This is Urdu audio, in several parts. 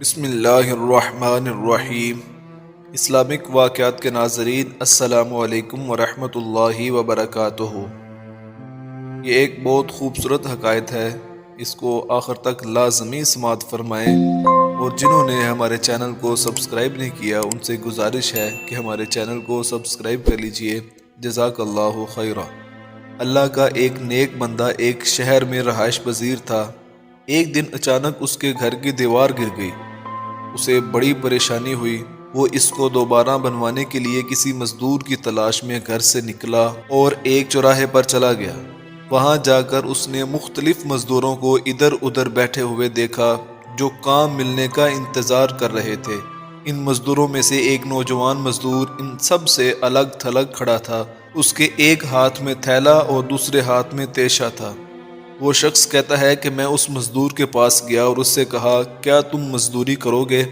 بسم اللہ الرحمن الرحیم۔ اسلامک واقعات کے ناظرین، السلام علیکم ورحمۃ اللہ وبرکاتہ۔ یہ ایک بہت خوبصورت حکایت ہے، اس کو آخر تک لازمی سماعت فرمائیں، اور جنہوں نے ہمارے چینل کو سبسکرائب نہیں کیا ان سے گزارش ہے کہ ہمارے چینل کو سبسکرائب کر لیجئے۔ جزاک اللہ خیرہ۔ اللہ کا ایک نیک بندہ ایک شہر میں رہائش پذیر تھا۔ ایک دن اچانک اس کے گھر کی دیوار گر گئی۔ اسے بڑی پریشانی ہوئی۔ وہ اس کو دوبارہ بنوانے کے لیے کسی مزدور کی تلاش میں گھر سے نکلا اور ایک چوراہے پر چلا گیا۔ وہاں جا کر اس نے مختلف مزدوروں کو ادھر ادھر بیٹھے ہوئے دیکھا جو کام ملنے کا انتظار کر رہے تھے۔ ان مزدوروں میں سے ایک نوجوان مزدور ان سب سے الگ تھلگ کھڑا تھا۔ اس کے ایک ہاتھ میں تھیلا اور دوسرے ہاتھ میں تیشہ تھا۔ وہ شخص کہتا ہے کہ میں اس مزدور کے پاس گیا اور اس سے کہا، کیا تم مزدوری کرو گے؟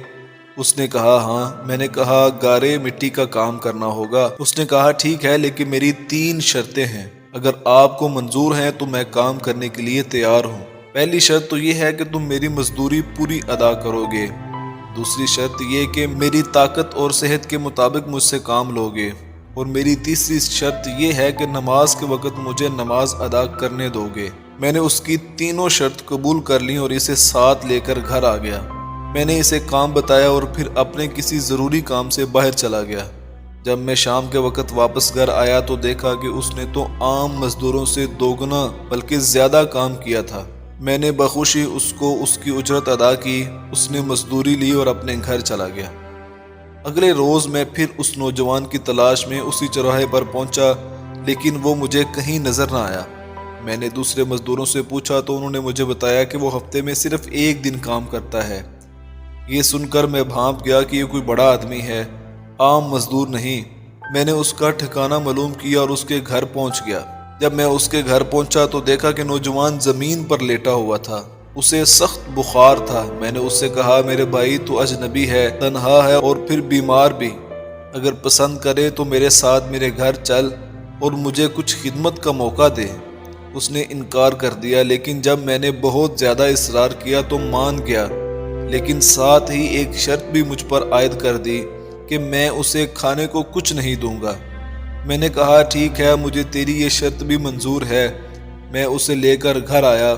اس نے کہا، ہاں۔ میں نے کہا، گارے مٹی کا کام کرنا ہوگا۔ اس نے کہا، ٹھیک ہے، لیکن میری 3 شرطیں ہیں۔ اگر آپ کو منظور ہیں تو میں کام کرنے کے لیے تیار ہوں۔ پہلی شرط تو یہ ہے کہ تم میری مزدوری پوری ادا کرو گے۔ دوسری شرط یہ کہ میری طاقت اور صحت کے مطابق مجھ سے کام لو گے۔ اور میری تیسری شرط یہ ہے کہ نماز کے وقت مجھے نماز ادا کرنے دو گے۔ میں نے اس کی تینوں شرط قبول کر لیں اور اسے ساتھ لے کر گھر آ گیا۔ میں نے اسے کام بتایا اور پھر اپنے کسی ضروری کام سے باہر چلا گیا۔ جب میں شام کے وقت واپس گھر آیا تو دیکھا کہ اس نے تو عام مزدوروں سے 2 گنا بلکہ زیادہ کام کیا تھا۔ میں نے بخوشی اس کو اس کی اجرت ادا کی۔ اس نے مزدوری لی اور اپنے گھر چلا گیا۔ اگلے روز میں پھر اس نوجوان کی تلاش میں اسی چوراہے پر پہنچا، لیکن وہ مجھے کہیں نظر نہ آیا۔ میں نے دوسرے مزدوروں سے پوچھا تو انہوں نے مجھے بتایا کہ وہ ہفتے میں صرف 1 دن کام کرتا ہے۔ یہ سن کر میں بھانپ گیا کہ یہ کوئی بڑا آدمی ہے، عام مزدور نہیں۔ میں نے اس کا ٹھکانہ معلوم کیا اور اس کے گھر پہنچ گیا۔ جب میں اس کے گھر پہنچا تو دیکھا کہ نوجوان زمین پر لیٹا ہوا تھا۔ اسے سخت بخار تھا۔ میں نے اس سے کہا، میرے بھائی، تو اجنبی ہے، تنہا ہے اور پھر بیمار بھی۔ اگر پسند کرے تو میرے ساتھ میرے گھر چل اور مجھے کچھ خدمت کا موقع دے۔ اس نے انکار کر دیا، لیکن جب میں نے بہت زیادہ اصرار کیا تو مان گیا، لیکن ساتھ ہی ایک شرط بھی مجھ پر عائد کر دی کہ میں اسے کھانے کو کچھ نہیں دوں گا۔ میں نے کہا، ٹھیک ہے، مجھے تیری یہ شرط بھی منظور ہے۔ میں اسے لے کر گھر آیا۔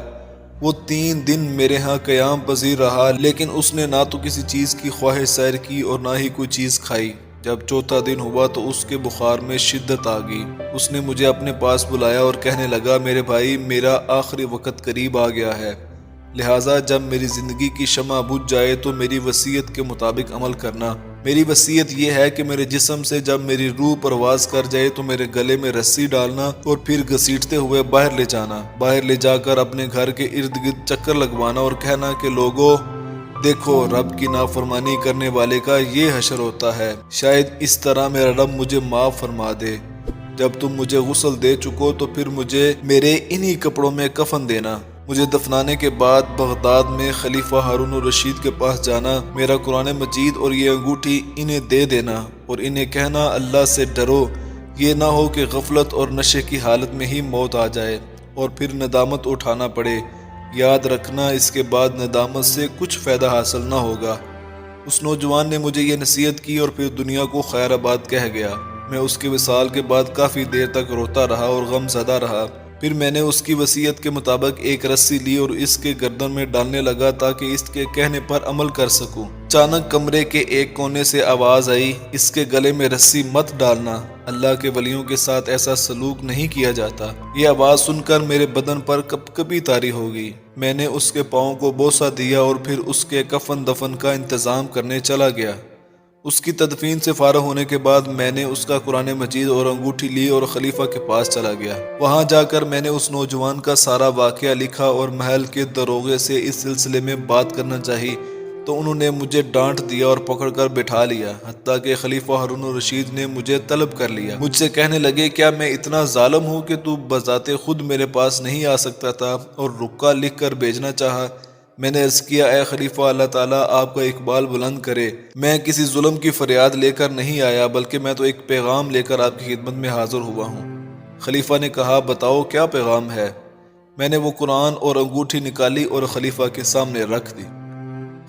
وہ 3 دن میرے ہاں قیام پذیر رہا، لیکن اس نے نہ تو کسی چیز کی خواہش سیر کی اور نہ ہی کوئی چیز کھائی۔ جب 4تھا دن ہوا تو اس کے بخار میں شدت آ گئی۔ اس نے مجھے اپنے پاس بلایا اور کہنے لگا، میرے بھائی، میرا آخری وقت قریب آ گیا ہے، لہٰذا جب میری زندگی کی شمع بجھ جائے تو میری وصیت کے مطابق عمل کرنا۔ میری وصیت یہ ہے کہ میرے جسم سے جب میری روح پرواز کر جائے تو میرے گلے میں رسی ڈالنا اور پھر گھسیٹتے ہوئے باہر لے جانا۔ باہر لے جا کر اپنے گھر کے ارد گرد چکر لگوانا اور کہنا کہ لوگوں، دیکھو، رب کی نافرمانی کرنے والے کا یہ حشر ہوتا ہے، شاید اس طرح میرا رب مجھے معاف فرما دے۔ جب تم مجھے غسل دے چکو تو پھر مجھے میرے انہی کپڑوں میں کفن دینا۔ مجھے دفنانے کے بعد بغداد میں خلیفہ ہارون الرشید کے پاس جانا، میرا قرآن مجید اور یہ انگوٹھی انہیں دے دینا اور انہیں کہنا، اللہ سے ڈرو، یہ نہ ہو کہ غفلت اور نشے کی حالت میں ہی موت آ جائے اور پھر ندامت اٹھانا پڑے۔ یاد رکھنا، اس کے بعد ندامت سے کچھ فائدہ حاصل نہ ہوگا۔ اس نوجوان نے مجھے یہ نصیحت کی اور پھر دنیا کو خیر آباد کہہ گیا۔ میں اس کے وصال کے بعد کافی دیر تک روتا رہا اور غم زدہ رہا۔ پھر میں نے اس کی وصیت کے مطابق ایک رسی لی اور اس کے گردن میں ڈالنے لگا تاکہ اس کے کہنے پر عمل کر سکوں۔ اچانک کمرے کے ایک کونے سے آواز آئی، اس کے گلے میں رسی مت ڈالنا، اللہ کے ولیوں کے ساتھ ایسا سلوک نہیں کیا جاتا۔ یہ آواز سن کر میرے بدن پر کپکپی طاری ہو گئی۔ میں نے اس کے پاؤں کو بوسہ دیا اور پھر اس کے کفن دفن کا انتظام کرنے چلا گیا۔ اس کی تدفین سے فارغ ہونے کے بعد میں نے اس کا قرآن مجید اور انگوٹھی لی اور خلیفہ کے پاس چلا گیا۔ وہاں جا کر میں نے اس نوجوان کا سارا واقعہ لکھا اور محل کے دروغے سے اس سلسلے میں بات کرنا چاہی تو انہوں نے مجھے ڈانٹ دیا اور پکڑ کر بٹھا لیا، حتیٰ کہ خلیفہ ہارون الرشید نے مجھے طلب کر لیا۔ مجھ سے کہنے لگے، کیا میں اتنا ظالم ہوں کہ تو بذات خود میرے پاس نہیں آ سکتا تھا اور رکا لکھ کر بھیجنا چاہا؟ میں نے عرض کیا، اے خلیفہ، اللہ تعالیٰ آپ کا اقبال بلند کرے، میں کسی ظلم کی فریاد لے کر نہیں آیا، بلکہ میں تو ایک پیغام لے کر آپ کی خدمت میں حاضر ہوا ہوں۔ خلیفہ نے کہا، بتاؤ کیا پیغام ہے؟ میں نے وہ قرآن اور انگوٹھی نکالی اور خلیفہ کے سامنے رکھ دی۔